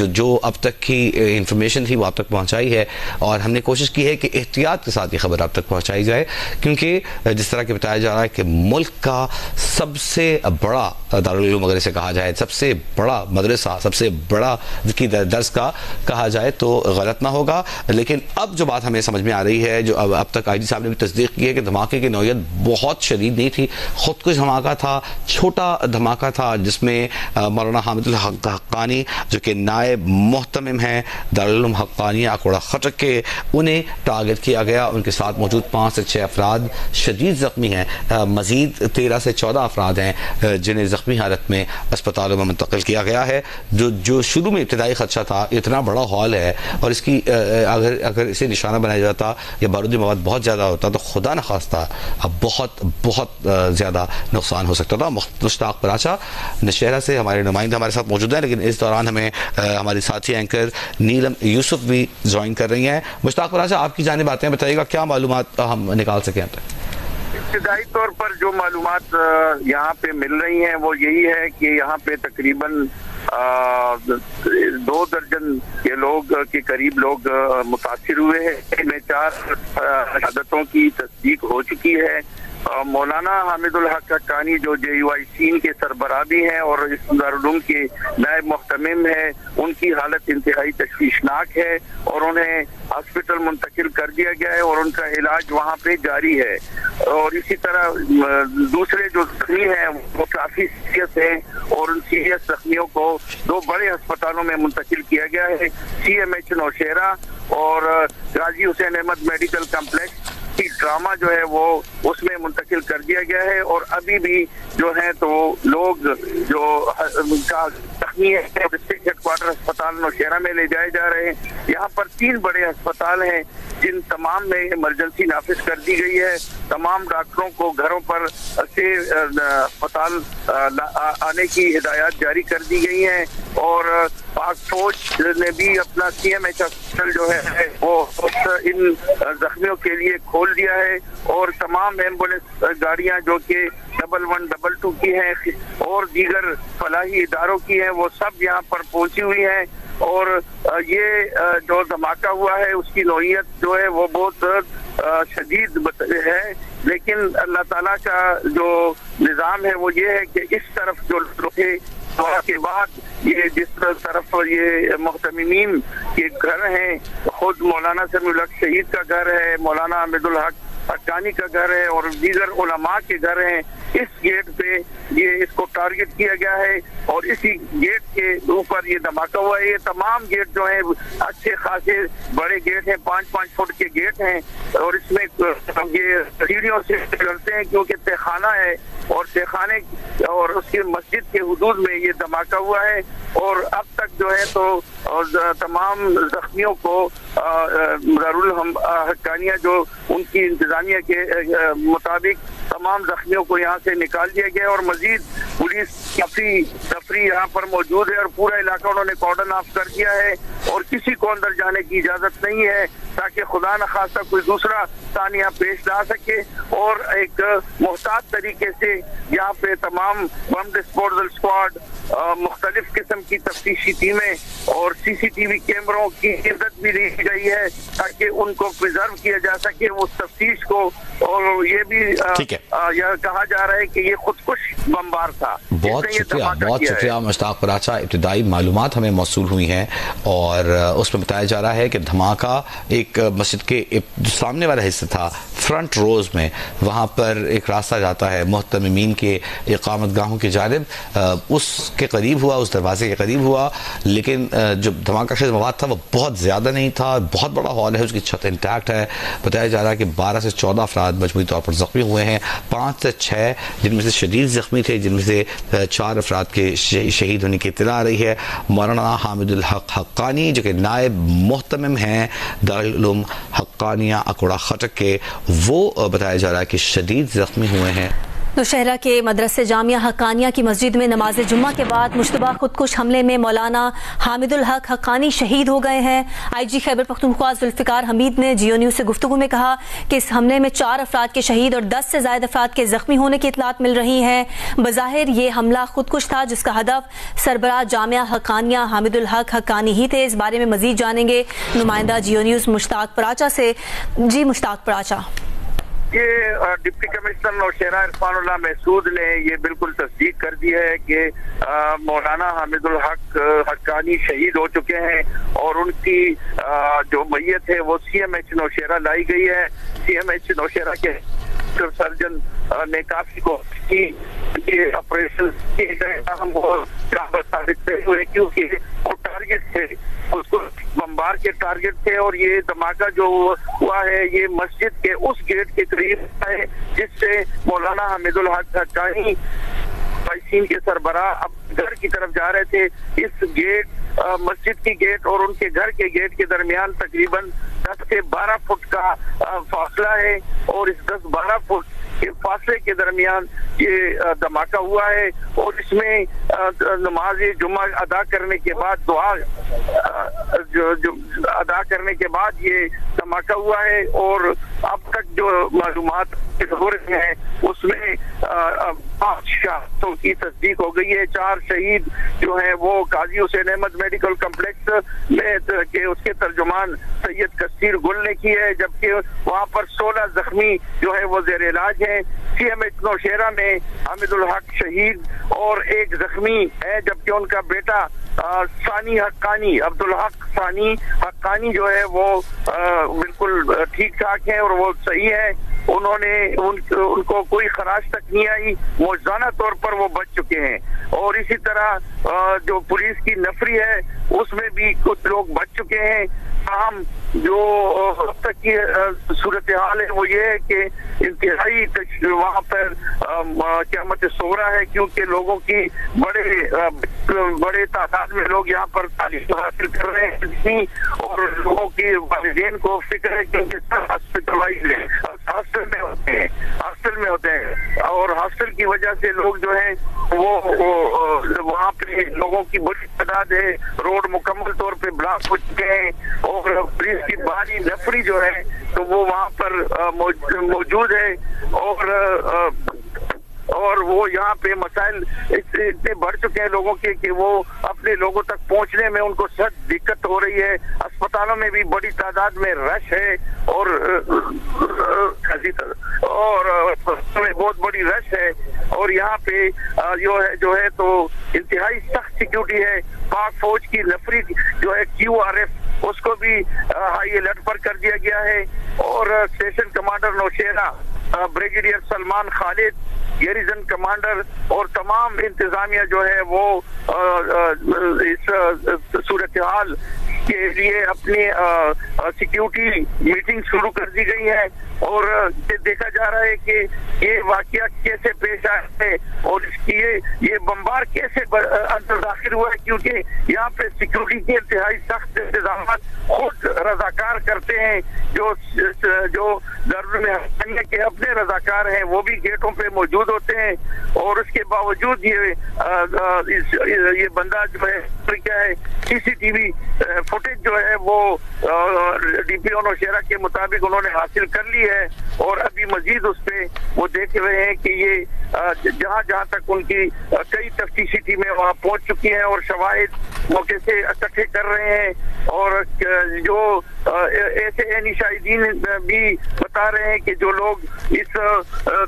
جو اب تک کی انفارمیشن تھی وہ اب تک پہنچائی ہے, اور ہم نے کوشش کی ہے کہ احتیاط کے ساتھ یہ خبر اب تک پہنچائی جائے, کیونکہ جس طرح کہ بتایا جا رہا ہے کہ ملک کا سب سے بڑا دارالعلوم اگر اسے کہا جائے, سب سے بڑا مدرسہ, سب سے بڑا درس کا کہا جائے تو غلط نہ ہوگا. لیکن اب جو بات ہمیں سمجھ میں آ رہی ہے, جو اب تک آئی جی صاحب نے بھی تصدیق کی ہے کہ دھماکے کی نوعیت بہت شدید نہیں تھی, خود کش دھماکہ تھا, چھوٹا دھماکہ تھا, جس میں مولانا حامد الحق حقانی جو کہ نائب محتمم ہیں دارالعلوم حقانیہ اکوڑا خٹک کے, انہیں ٹارگٹ کیا گیا. ان کے ساتھ موجود 5 سے 6 افراد شدید زخمی ہیں, مزید 13 سے 14 افراد ہیں جنہیں زخمی حالت میں اسپتالوں میں منتقل کیا گیا ہے. جو شروع میں ابتدائی خدشہ تھا, اتنا بڑا ہال ہے اور اس کی اگر اسے نشانہ بنایا جاتا یا بارودی مواد بہت زیادہ ہوتا تو خدا نخواستہ اب بہت زیادہ نقصان ہو سکتا تھا. مشتاق پراچا نشہرہ سے ہمارے نمائندے ہمارے ساتھ موجود ہیں, لیکن اس دوران ہمیں ہماری ساتھی اینکر نیلم یوسف بھی جوائن کر رہی ہیں. مشتاق پراچا, آپ کی جانب آتے ہیں, بتائیے گا کیا معلومات ہم نکال سکیں اب تک؟ ابتدائی طور پر جو معلومات یہاں پہ مل رہی ہیں وہ یہی ہے کہ یہاں پہ تقریباً 2 درجن کے لوگ کے قریب لوگ متاثر ہوئے ہیں. ان میں 4 شہادتوں کی تصدیق ہو چکی ہے. مولانا حامد الحق حقانی جو JUIC کے سربراہ بھی ہیں اور اس دارالعلوم کے نائب محتمم ہیں, ان کی حالت انتہائی تشویشناک ہے اور انہیں ہاسپٹل منتقل کر دیا گیا ہے اور ان کا علاج وہاں پہ جاری ہے. اور اسی طرح دوسرے جو زخمی ہیں وہ کافی سیریس ہیں اور ان سیریس زخمیوں کو 2 بڑے ہسپتالوں میں منتقل کیا گیا ہے, CMH نوشہرہ اور غازی حسین احمد میڈیکل کمپلیکس. ڈرامہ جو ہے وہ اس میں منتقل کر دیا گیا ہے. اور ابھی بھی جو ہیں تو لوگ جو زخمی ہیں ڈسٹرکٹ ہیڈ کوارٹر ہسپتال نوشہرہ میں لے جائے جا رہے ہیں. یہاں پر 3 بڑے ہسپتال ہیں جن تمام میں ایمرجنسی نافذ کر دی گئی ہے. تمام ڈاکٹروں کو گھروں پر سے ہسپتال آنے کی ہدایات جاری کر دی گئی ہیں اور پاک فوج نے بھی اپنا CMH ہسپتال جو ہے وہ ان زخمیوں کے لیے کھول دیا ہے اور تمام ایمبولینس گاڑیاں جو کہ 1122 کی ہیں اور دیگر فلاحی اداروں کی ہیں وہ سب یہاں پر پہنچی ہوئی ہیں. اور یہ جو دھماکہ ہوا ہے اس کی نوعیت جو ہے وہ بہت شدید ہے, لیکن اللہ تعالیٰ کا جو نظام ہے وہ یہ ہے کہ اس طرف جو لوگ کے بعد یہ جس طرف یہ محتممین کے گھر ہیں, خود مولانا سمیع الحق شہید کا گھر ہے, مولانا حامد الحق حقانی کا گھر ہے اور دیگر علماء کے گھر ہیں, اس گیٹ پہ یہ اس کو ٹارگٹ کیا گیا ہے اور اسی گیٹ کے اوپر یہ دھماکہ ہوا ہے. یہ تمام گیٹ جو ہیں اچھے خاصے بڑے گیٹ ہیں, 5-5 فٹ کے گیٹ ہیں اور اس میں یہ سیڑھیوں سے چلتے ہیں کیونکہ تہخانہ ہے اور تہخانے اور اس کی مسجد کے حدود میں یہ دھماکہ ہوا ہے. اور اب تک جو ہے تو تمام زخمیوں کو دارالعلوم حقانیہ جو ان کی انتظامیہ کے مطابق تمام زخمیوں کو یہاں سے نکال دیا گیا اور مزید پولیس تفریح یہاں پر موجود ہے اور پورا علاقہ انہوں نے کارڈن آف کر دیا ہے اور کسی کو اندر جانے کی اجازت نہیں ہے تاکہ خدا نخواستہ کوئی دوسرا ثانیہ پیش نہ سکے. اور ایک محتاط طریقے سے یہاں پہ تمام بم ڈسپوزل اسکواڈ, مختلف قسم کی تفتیشی ٹیمیں اور CCTV کیمروں کی مدد بھی لی گئی ہے تاکہ ان کو پریزرو کیا جا سکے اس تفتیش کو. اور یہ بھی کہا جا رہا ہے کہ یہ خودکش بمبار تھا. بہت شکریہ مشتاق پراچا. ابتدائی معلومات ہمیں موصول ہوئی ہیں اور اس میں بتایا جا رہا ہے کہ دھماکہ ایک مسجد کے سامنے والا حصہ تھا, فرنٹ روز میں, وہاں پر ایک راستہ جاتا ہے محتممین کے اقامت گاہوں کی جانب, اس کے قریب ہوا, اس دروازے کے قریب ہوا. لیکن جو دھماکہ خیز مواد تھا وہ بہت زیادہ نہیں تھا, بہت بڑا ہال ہے, اس کی چھت انٹیکٹ ہے. بتایا جا رہا ہے کہ 12 سے 14 افراد مجموعی طور پر زخمی ہوئے ہیں, 5 سے 6 جن میں سے شدید زخمی تھے, جن میں سے 4 افراد کے شہید ہونے کی اطلاع آ رہی ہے. مولانا حامد الحق حقانی جو کہ نائب محتمم ہیں دارالعلوم حقانیہ اکوڑا خٹک کے, وہ بتایا جا رہا ہے کہ شدید زخمی ہوئے ہیں. نوشہرہ کے مدرسہ جامعہ حقانیہ کی مسجد میں نماز جمعہ کے بعد مشتبہ خودکش حملے میں مولانا حامد الحق حقانی شہید ہو گئے ہیں۔ آئی جی خیبر پختونخوا ذوالفقار حمید نے جیو نیوز سے گفتگو میں کہا کہ اس حملے میں 4 افراد کے شہید اور 10 سے زائد افراد کے زخمی ہونے کی اطلاعات مل رہی ہیں۔ بظاہر یہ حملہ خودکش تھا جس کا ہدف سربراہ جامعہ حقانیہ حامد الحق حقانی ہی تھے۔ اس بارے میں مزید جانیں گے نمائندہ جیو نیوز مشتاق پراچا سے۔ جی مشتاق پراچا، یہ ڈپٹی کمشنر نوشہرہ عرفان اللہ محسود نے یہ بالکل تصدیق کر دی ہے کہ مولانا حامد الحق حقانی شہید ہو چکے ہیں اور ان کی جو میت ہے وہ سی ایم ایچ نوشہرہ لائی گئی ہے۔ سی ایم ایچ نوشہرہ کے سرجن نے کافی کوشش کی آپریشن کیونکہ وہ ٹارگیٹ تھے، اس کو بمبار کے ٹارگیٹ تھے، اور یہ دھماکہ جو ہوا ہے یہ مسجد کے اس گیٹ کے قریب ہے جس سے مولانا حامد الحق حقانی فائسین کے سربراہ اب گھر کی طرف جا رہے تھے۔ اس گیٹ مسجد کی گیٹ اور ان کے گھر کے گیٹ کے درمیان تقریباً 10 سے 12 فٹ کا فاصلہ ہے، اور اس 10-12 فٹ کے فاصلے کے درمیان یہ دھماکہ ہوا ہے، اور اس میں نماز جمعہ ادا کرنے کے بعد دعا ادا کرنے کے بعد یہ دھماکہ ہوا ہے۔ اور اب تک جو معلومات ہو رہی ہیں اس میں 5 شہادتوں کی تصدیق ہو گئی ہے۔ 4 شہید جو ہیں وہ قاضی حسین احمد میڈیکل کمپلیکس میں کہ اس کے ترجمان سید کثیر گل نے کی ہے، جبکہ وہاں پر 16 زخمی جو ہے وہ زیر علاج ہیں۔ سی ایم ایچ نوشہرہ میں حامد الحق شہید اور 1 زخمی ہے، جبکہ ان کا بیٹا ثانی حقانی عبدالحق ثانی حقانی جو ہے وہ بالکل ٹھیک ٹھاک ہے اور وہ صحیح ہے۔ انہوں نے ان کو کوئی خراش تک نہیں آئی، موجزانہ طور پر وہ بچ چکے ہیں۔ اور اسی طرح جو پولیس کی نفری ہے اس میں بھی کچھ لوگ بچ چکے ہیں۔ تاہم جو اب تک کی صورتحال ہے وہ یہ ہے کہ انتہائی وہاں پر قیامت صغریٰ ہے، کیونکہ لوگوں کی بڑے تعداد میں لوگ یہاں پر تعلیم حاصل کر رہے ہیں، اور لوگوں کی والدین کو فکر ہے کہ سب ہاسٹل میں ہوتے ہیں اور ہاسٹل کی وجہ سے لوگ جو ہیں وہ وہاں پہ لوگوں کی بڑی تعداد ہے، روڈ مکمل طور پہ بلاک ہو چکے ہیں، اور پولیس کی بھاری نفری جو ہے تو وہ وہاں پر موجود ہے، اور وہ یہاں پہ مسائل اتنے بڑھ چکے ہیں لوگوں کے کہ وہ اپنے لوگوں تک پہنچنے میں ان کو سخت دقت ہو رہی ہے۔ اسپتالوں میں بھی بڑی تعداد میں رش ہے اور بہت بڑی رش ہے، اور یہاں پہ جو ہے تو انتہائی سخت سیکیورٹی ہے۔ پاک فوج کی نفری جو ہے QRF اس کو بھی ہائی الرٹ پر کر دیا گیا ہے، اور station commander Nowshera brigadier Salman Khalid, garrison commander اور تمام انتظامیہ جو ہے وہ اس صورتحال کے لیے اپنی سیکیورٹی میٹنگ شروع کر دی گئی ہے، اور دیکھا جا رہا ہے کہ یہ واقعہ کیسے پیش آیا ہے اور اس کی یہ بمبار کیسے اندر داخل ہوا ہے، کیونکہ یہاں پہ سیکیورٹی کے انتہائی سخت انتظامات خود رضاکار کرتے ہیں۔ جو دارالعلوم حقانیہ کے اپنے رضاکار ہیں وہ بھی گیٹوں پہ موجود ہوتے ہیں، اور اس کے باوجود یہ بندہ جو ہے کیا ہے CCTV فوٹیج جو ہے وہ ڈی پی او نوشہرہ کے مطابق انہوں نے حاصل کر لی ہے، اور ابھی مزید اس پہ وہ دیکھ رہے ہیں کہ یہ جہاں تک ان کی کئی تفتیشی ٹیمیں وہاں پہنچ چکی ہیں اور شواہد موقع سے اکٹھے کر رہے ہیں، اور جو ایسے عینی شاہدین بھی بتا رہے ہیں کہ جو لوگ اس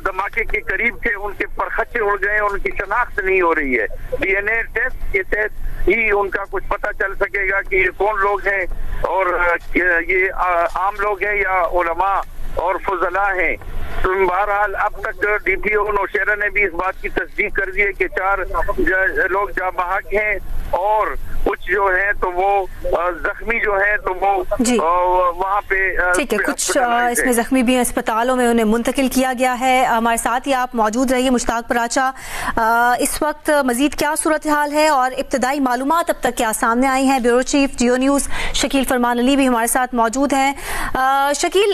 دھماکے کے قریب تھے ان کے پرخچے اڑ گئے، ان کی شناخت نہیں ہو رہی ہے۔ DNA ٹیسٹ کے تحت ہی ان کا کچھ پتہ چل سکے گا کہ یہ کون لوگ ہیں، اور یہ عام لوگ ہیں یا علماء اور فضلاء ہیں۔ تو بہرحال اب تک ڈی پی او نوشہرہ نے بھی اس بات کی تصدیق کر دی ہے کہ 4 لوگ جاں بحق ہیں، اور کچھ جو ہیں تو وہ زخمی جو ہیں تو وہ وہاں پہ ٹھیک ہے، کچھ اس میں زخمی بھی ہیں، اسپتالوں میں انہیں منتقل کیا گیا ہے۔ ہمارے ساتھ ہی آپ موجود رہیے مشتاق پراچا، اس وقت مزید کیا صورتحال ہے اور ابتدائی معلومات اب تک کیا سامنے آئی ہیں؟ بیورو چیف جیو نیوز شکیل فرمان علی بھی ہمارے ساتھ موجود ہیں۔ شکیل،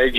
IG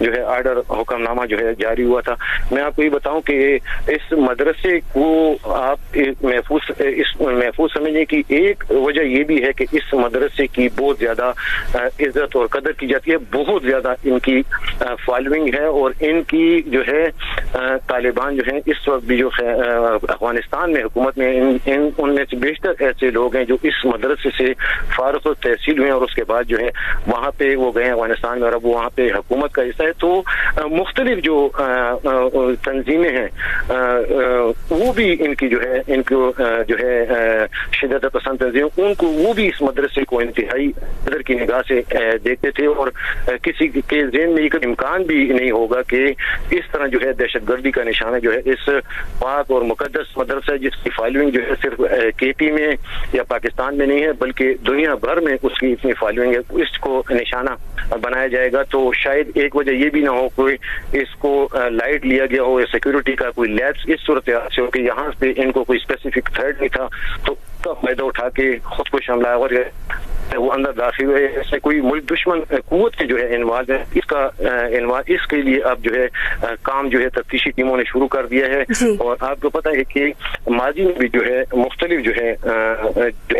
جو ہے آرڈر حکم نامہ جو ہے جاری ہوا تھا. میں آپ کو یہ بتاؤں کہ اس مدرسے کو آپ محفوظ سمجھنے کی ایک وجہ یہ بھی ہے کہ اس مدرسے کی بہت زیادہ عزت اور قدر کی جاتی ہے, بہت زیادہ ان کی فالوئنگ ہے, اور ان کی جو ہے طالبان جو ہیں اس وقت بھی جو افغانستان میں حکومت میں ان میں سے بیشتر ایسے لوگ ہیں جو اس مدرسے سے فارغ التحصیل ہوئے اور اس کے بعد جو ہے وہاں پہ وہ گئے افغانستان میں اور اب وہاں پہ حکومت کا حصہ ہے. تو مختلف جو تنظیمیں ہیں وہ بھی ان کی جو ہے ان کو جو ہے شدت پسند تنظیم ان کو وہ بھی اس مدرسے کو انتہائی قدر کی نگاہ سے دیکھتے تھے, اور کسی کے ذہن میں ایک امکان بھی نہیں ہوگا کہ اس طرح جو ہے دہشت گردی کا نشانہ جو ہے اس پاک اور مقدس مدرسہ جس کی فالوئنگ جو ہے صرف کے پی میں یا پاکستان میں نہیں ہے بلکہ دنیا بھر میں اس کی اتنی فالوئنگ ہے, اس کو نشانہ بنایا جائے گا. تو شاید ایک وجہ یہ بھی نہ ہو کوئی اس کو لائٹ لیا گیا ہو یا سیکورٹی کا کوئی لیپس اس صورتحال سے ہو کہ یہاں پہ ان کو کوئی اسپیسیفک تھریٹ نہیں تھا تو اس کا فائدہ اٹھا کے خود کو حملہ اور وہ اندر داخل ہوئے. اس میں کوئی ملک دشمن قوت کے جو ہے انوالو ہے, اس کا اس کے لیے اب جو ہے کام جو ہے تفتیشی ٹیموں نے شروع کر دیا ہے. اور آپ کو پتہ ہے کہ ماضی میں بھی جو ہے مختلف جو ہے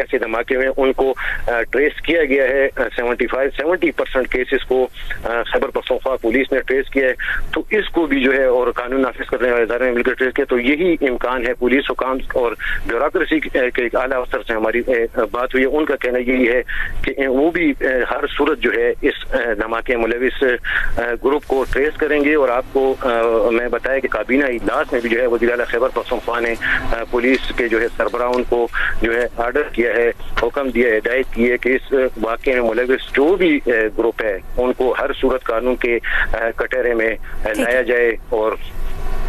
ایسے دھماکے میں ان کو ٹریس کیا گیا ہے. 70% کیسز کو خیبر پختونخوا پولیس نے ٹریس کیا ہے, تو اس کو بھی جو ہے اور قانون نافذ کرنے والے ادارے نے مل کر ٹریس کیا. تو یہی امکان ہے. پولیس حکام اور بیوروکریسی کے ایک اعلیٰ افسر سے ہماری بات ہوئی ہے, ان کا کہنا یہی ہے کہ وہ بھی ہر صورت جو ہے اس دھماکے ملوث گروپ کو ٹریس کریں گے. اور آپ کو میں بتایا کہ کابینہ اجلاس میں بھی جو ہے وزیر اعلیٰ خیبر پختونخوا نے پولیس کے جو ہے سربراہوں کو جو ہے آرڈر کیا ہے, حکم دیا ہے, ہدایت کی ہے کہ اس واقعے میں ملوث جو بھی گروپ ہے ان کو ہر صورت قانون کے کٹہرے میں لایا جائے. اور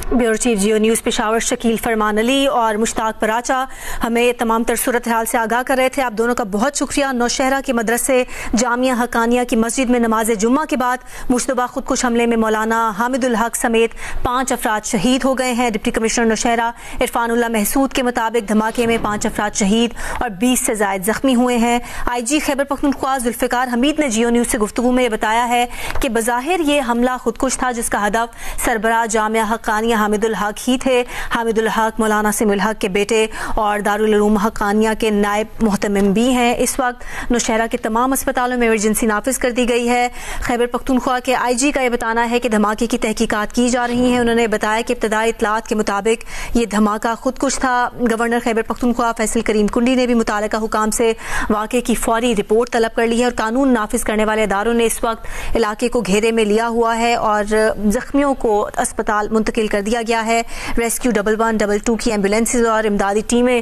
بیورو چیف جیو نیوز پشاور شکیل فرمان علی اور مشتاق پراچا ہمیں تمام تر صورتحال سے آگاہ کر رہے تھے. آپ دونوں کا بہت شکریہ. نوشہرہ کے مدرسے جامعہ حقانیہ کی مسجد میں نماز جمعہ کے بعد مشتبہ خودکش حملے میں مولانا حامد الحق سمیت 5 افراد شہید ہو گئے ہیں. ڈپٹی کمشنر نوشہرہ عرفان اللہ محسود کے مطابق دھماکے میں 5 افراد شہید اور 20 سے زائد زخمی ہوئے ہیں. آئی جی خیبر پختونخوا ذوالفقار حمید نے جیو نیوز سے گفتگو میں بتایا ہے کہ بظاہر یہ حملہ خودکش تھا جس کا ہدف سربراہ جامعہ حقانیہ حامد الحق ہی تھے. حامد الحق مولانا سمیع الحق کے بیٹے اور دارالعلوم حقانیہ کے نائب محتمم بھی ہیں. اس وقت نوشہرہ کے تمام اسپتالوں میں ایمرجنسی نافذ کر دی گئی ہے. خیبر پختونخوا کے آئی جی کا یہ بتانا ہے کہ دھماکے کی تحقیقات کی جا رہی ہیں. انہوں نے بتایا کہ ابتدائی اطلاعات کے مطابق یہ دھماکہ خودکش تھا. گورنر خیبر پختونخوا فیصل کریم کنڈی نے بھی متعلقہ حکام سے واقعے کی فوری رپورٹ طلب کر لی ہے اور قانون نافذ کرنے والے اداروں نے اس وقت علاقے کو گھیرے میں لیا ہوا ہے اور زخمیوں کو اسپتال منتقل کر دیا گیا ہے. ریسکیو 112 کی ایمبولینسز اور امدادی ٹیمیں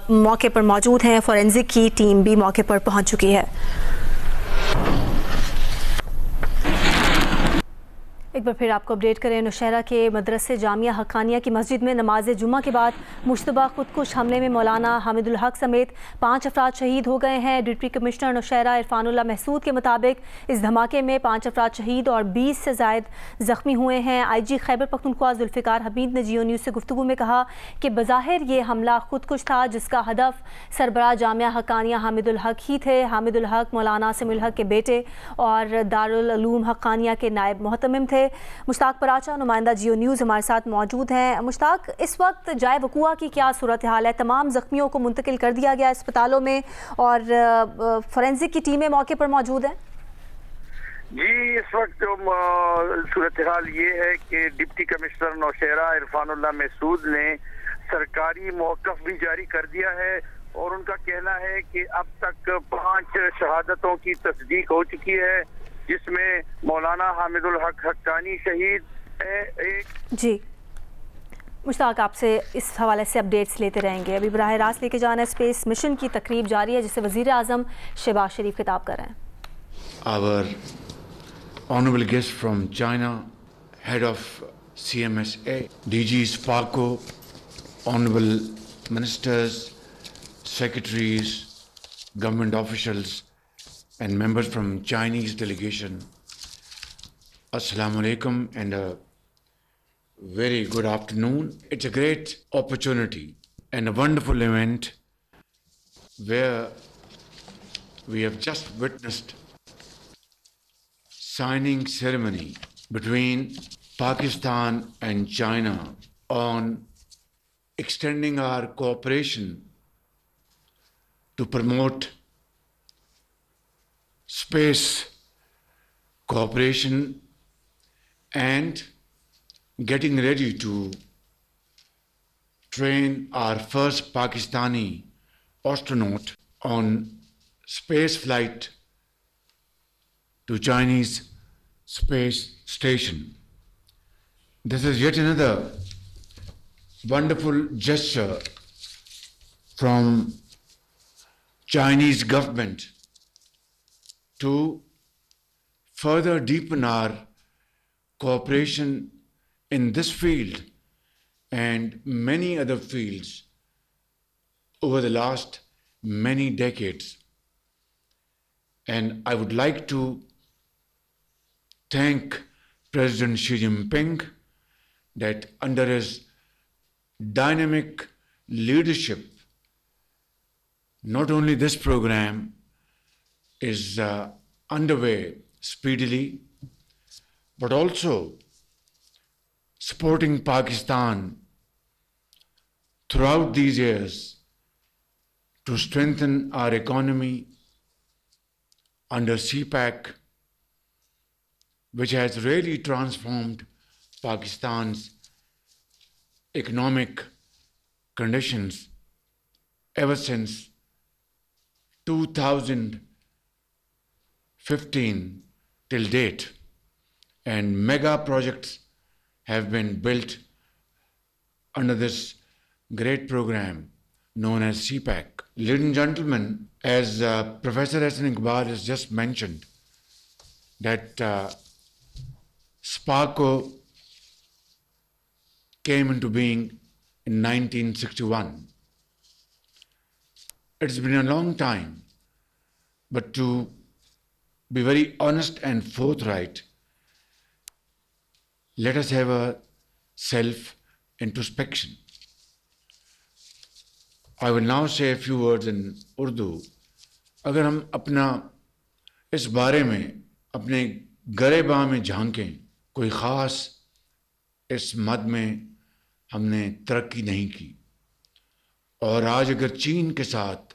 موقع پر موجود ہیں. فورینزک کی ٹیم بھی موقع پر پہنچ چکی ہے. ایک بار پھر آپ کو اپڈیٹ کریں. نوشہرہ کے مدرسے جامعہ حقانیہ کی مسجد میں نماز جمعہ کے بعد مشتبہ خودکش حملے میں مولانا حامد الحق سمیت 5 افراد شہید ہو گئے ہیں. ڈپٹی کمشنر نوشہرہ عرفان اللہ محسود کے مطابق اس دھماکے میں 5 افراد شہید اور 20 سے زائد زخمی ہوئے ہیں. آئی جی خیبر پختونخوا ذوالفقار حمید نے جیو نیوز سے گفتگو میں کہا کہ بظاہر یہ حملہ خودکش تھا جس کا ہدف سربراہ جامعہ حقانیہ حامد الحق ہی تھے. حامد الحق مولانا سمیع الحق کے بیٹے اور دارالعلوم حقانیہ کے نائب محتمم تھے. مشتاق پراچا نمائندہ جیو نیوز ہمارے ساتھ موجود ہیں. مشتاق، اس وقت جائے وقوع کی کیا صورتحال ہے؟ تمام زخمیوں کو منتقل کر دیا گیا اسپتالوں میں اور فورینزک کی ٹیمیں موقع پر موجود ہیں؟ جی، اس وقت جو صورتحال یہ ہے کہ ڈپٹی کمشنر نوشہرہ عرفان اللہ محسود نے سرکاری موقف بھی جاری کر دیا ہے اور ان کا کہنا ہے کہ اب تک 5 شہادتوں کی تصدیق ہو چکی ہے جس میں مولانا حامد الحق حقانی شہید ہے. جی مشتاق، آپ سے اس حوالے سے اپڈیٹس لیتے رہیں گے. ابھی براہ راست لے کے جانا اسپیس مشن کی تقریب جاری ہے جسے وزیر اعظم شہباز شریف خطاب کر رہے ہیں. Our honorable guest from China, head of CMSA, DGs PARCO, honorable ministers, secretaries, government officials and members from Chinese delegation, Assalamu alaikum and a very good afternoon. It's a great opportunity and a wonderful event where we have just witnessed signing ceremony between Pakistan and China on extending our cooperation to promote space cooperation and getting ready to train our first Pakistani astronaut on space flight to Chinese space station. This is yet another wonderful gesture from Chinese government to further deepen our cooperation in this field and many other fields over the last many decades. And I would like to thank President Xi Jinping that under his dynamic leadership, not only this program is underway speedily, but also supporting Pakistan throughout these years to strengthen our economy under CPEC, which has really transformed Pakistan's economic conditions ever since 2015 till date, and mega projects have been built under this great program known as CPEC. Ladies and gentlemen, as Professor Hassan Iqbal has just mentioned, that SPARCO came into being in 1961. It's been a long time, but to be very honest and forthright, let us have a self-introspection. I will now say a few words in Urdu. اگر ہم اپنا اس بارے میں اپنے گریباں میں جھانکیں، کوئی خاص اس مد میں ہم نے ترقی نہیں کی، اور آج اگر چین کے ساتھ،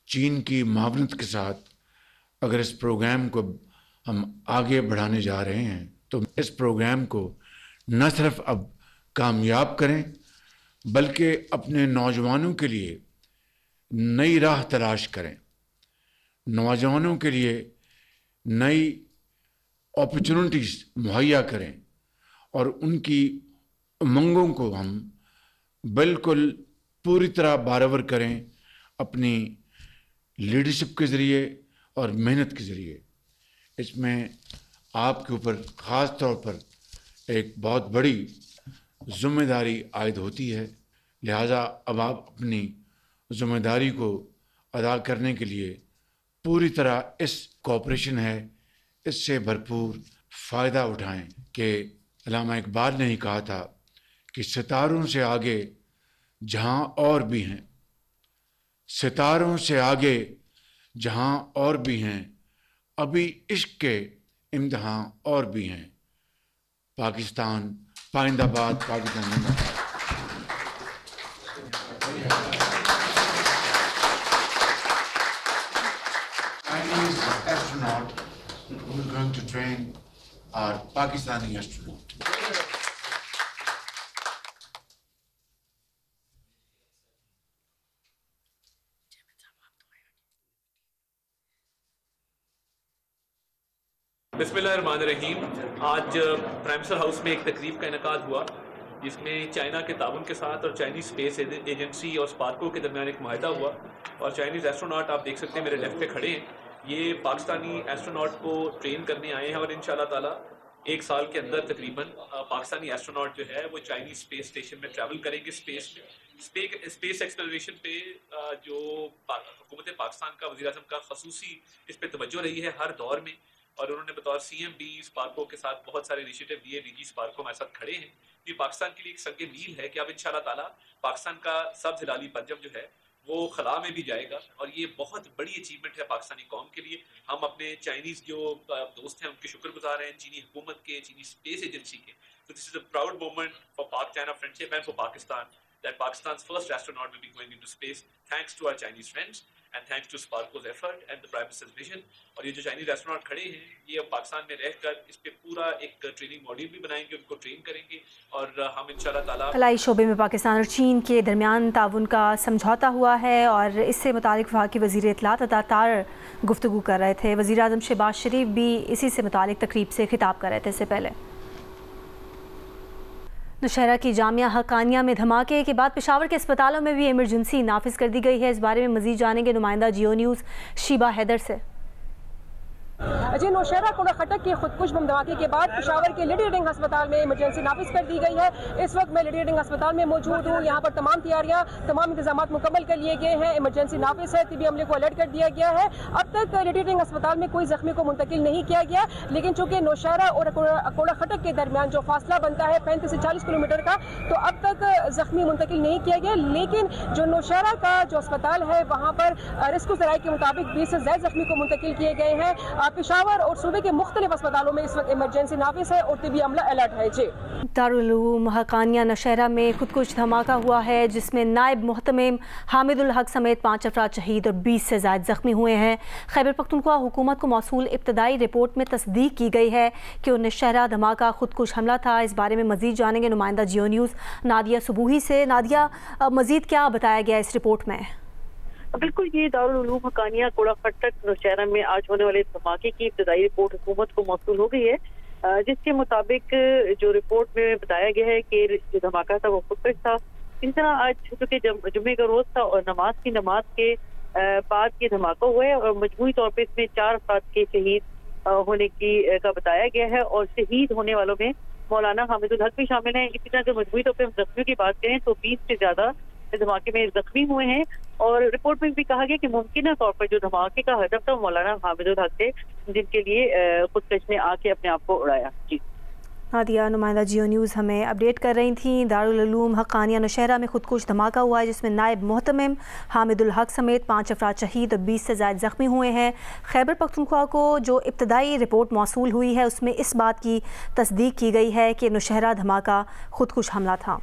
چین کی معاونت کے ساتھ اگر اس پروگرام کو ہم آگے بڑھانے جا رہے ہیں تو اس پروگرام کو نہ صرف اب کامیاب کریں بلکہ اپنے نوجوانوں کے لیے نئی راہ تلاش کریں، نوجوانوں کے لیے نئی اپرچونٹیز مہیا کریں اور ان کی امنگوں کو ہم بالکل پوری طرح بارآور کریں اپنی لیڈرشپ کے ذریعے اور محنت کے ذریعے. اس میں آپ کے اوپر خاص طور پر ایک بہت بڑی ذمہ داری عائد ہوتی ہے، لہٰذا اب آپ اپنی ذمہ داری کو ادا کرنے کے لیے پوری طرح اس کوآپریشن ہے اس سے بھرپور فائدہ اٹھائیں کہ علامہ اقبال نے ہی کہا تھا کہ ستاروں سے آگے جہاں اور بھی ہیں، ستاروں سے آگے جہاں اور بھی ہیں، ابھی عشق کے امتحان اور بھی ہیں. پاکستان پائندہ باد، پاکستان زندہ باد. Chinese astronaut who is going to train our Pakistani astronaut. بسم اللہ الرحمن الرحیم. آج پرائمسر ہاؤس میں ایک تقریب کا انعقاد ہوا جس میں چائنا کے تعاون کے ساتھ اور چائنیز اسپیس ایجنسی اور اسپارکو کے درمیان ایک معاہدہ ہوا، اور چائنیز ایسٹروناٹ آپ دیکھ سکتے ہیں میرے لیفٹ پہ کھڑے ہیں، یہ پاکستانی ایسٹروناٹ کو ٹرین کرنے آئے ہیں، اور انشاءاللہ تعالیٰ ایک سال کے اندر تقریباً پاکستانی ایسٹروناٹ جو ہے وہ چائنیز اسپیس اسٹیشن میں ٹریول کریں گے. اسپیس ایکسپلوریشن پہ جو حکومت پاکستان کا وزیر اعظم کا خصوصی اس پہ توجہ رہی ہے ہر دور میں، اور انہوں نے بطور سی ایم ڈی اسپارکو کے ساتھ بہت سارے انیشیٹو لیے. ڈی جی اسپارکو ہمارے ساتھ کھڑے ہیں. یہ پاکستان کے لیے ایک سنگ میل ہے کہ اب انشاءاللہ تعالیٰ پاکستان کا سبز ہلالی پنجم جو ہے وہ خلا میں بھی جائے گا، اور یہ بہت بڑی اچیومنٹ ہے پاکستانی قوم کے لیے. ہم اپنے چائنیز جو دوست ہیں ان کے شکر گزار ہیں، چینی حکومت کے، چینی اسپیس ایجنسی کے. So this is a proud moment for Pak-China friendship and for Pakistan, that Pakistan's first astronaut will be going into space thanks to our Chinese friends and thanks to Sparko's effort and the Prime Minister's vision. اور یہ جو Chinese astronaut کھڑے ہیں یہ اب پاکستان میں رہ کر اس پہ پورا ایک ٹریننگ ماڈیول بھی بنائیں گے، ان کو ٹرین کریں گے، اور ہم انشاءاللہ تعالیٰ خلائی شعبے میں پاکستان اور چین کے درمیان تعاون کا سمجھوتا ہوا ہے، اور اس سے متعلق وفاقی وزیر اطلاعات عطا تار گفتگو کر رہے تھے. وزیر اعظم شہباز شریف بھی اسی سے متعلق تقریب سے خطاب کر رہے تھے. اس سے پہلے نوشہرہ کی جامعہ حقانیہ میں دھماکے کے بعد پشاور کے اسپتالوں میں بھی ایمرجنسی نافذ کر دی گئی ہے. اس بارے میں مزید جانیں گے نمائندہ جیو نیوز شیبہ حیدر سے. جی، نوشہرہ کوڑا خٹک کے خودکش بم دھماکے کے بعد پشاور کے لیڈی ریڈنگ ہسپتال میں ایمرجنسی نافذ کر دی گئی ہے. اس وقت میں لیڈی ریڈنگ ہسپتال میں موجود ہوں. یہاں پر تمام تیاریاں، تمام انتظامات مکمل کر لیے گئے ہیں. ایمرجنسی نافذ ہے، طبی عملے کو الرٹ کر دیا گیا ہے. اب تک لیڈی ریڈنگ ہسپتال میں کوئی زخمی کو منتقل نہیں کیا گیا، لیکن چونکہ نوشہرہ اور کوڑا خٹک کے درمیان جو فاصلہ بنتا ہے 35 سے 40 کلومیٹر کا، تو اب تک زخمی منتقل نہیں کیا گیا. لیکن جو نوشہرہ کا جو اسپتال ہے وہاں پر رسک ذرائع کے مطابق 20 سے زائد زخمی کو منتقل کیے گئے ہیں. پشاور اور صوبے کے مختلف اسپتالوں میں اس وقت ایمرجنسی نافذ ہے اور طبی عملہ الرٹ ہے. جی، دارالعلوم حقانیہ نوشہرہ میں خودکش دھماکہ ہوا ہے جس میں نائب محتمم حامد الحق سمیت 5 افراد شہید اور 20 سے زائد زخمی ہوئے ہیں. خیبر پختونخوا حکومت کو موصول ابتدائی رپورٹ میں تصدیق کی گئی ہے کہ وہ نوشہرہ دھماکہ خودکش حملہ تھا. اس بارے میں مزید جانیں گے نمائندہ جیو نیوز نادیہ صبوحی سے. نادیہ، مزید کیا بتایا گیا اس رپورٹ میں؟ بالکل، یہ دارالعلوم حقانیہ کوڑا خٹک نوشہرہ میں آج ہونے والے دھماکے کی ابتدائی رپورٹ حکومت کو موصول ہو گئی ہے، جس کے مطابق جو رپورٹ میں بتایا گیا ہے کہ جو دھماکہ تھا وہ خودکش تھا. اس طرح آج چونکہ جمعے کا روز تھا اور نماز کے بعد یہ دھماکہ ہوا ہے، اور مجموعی طور پہ اس میں 4 افراد کے شہید ہونے کا بتایا گیا ہے، اور شہید ہونے والوں میں مولانا حامد الحق بھی شامل ہیں. اسی طرح اگر مجموعی طور پہ ہم زخمیوں کی بات کریں تو 20 سے زیادہ دھماکے میں زخمی ہوئے ہیں. اور رپورٹ میں بھی کہا گیا کہ ممکنہ طور پر جو دھماکے کا ہدف تھا مولانا حامد الحق تھے، جن کے لیے خودکش نے آ کے اپنے آپ کو اڑایا. جی، نادیہ نمائندہ جیو نیوز ہمیں اپڈیٹ کر رہی تھیں. دارالعلوم حقانیہ نوشہرہ میں خودکش دھماکہ ہوا ہے جس میں نائب محتمم حامد الحق سمیت 5 افراد شہید اور 20 سے زائد زخمی ہوئے ہیں. خیبر پختونخوا کو جو ابتدائی رپورٹ موصول ہوئی ہے اس میں اس بات کی تصدیق کی گئی ہے کہ نوشہرہ دھماکہ خودکش حملہ تھا.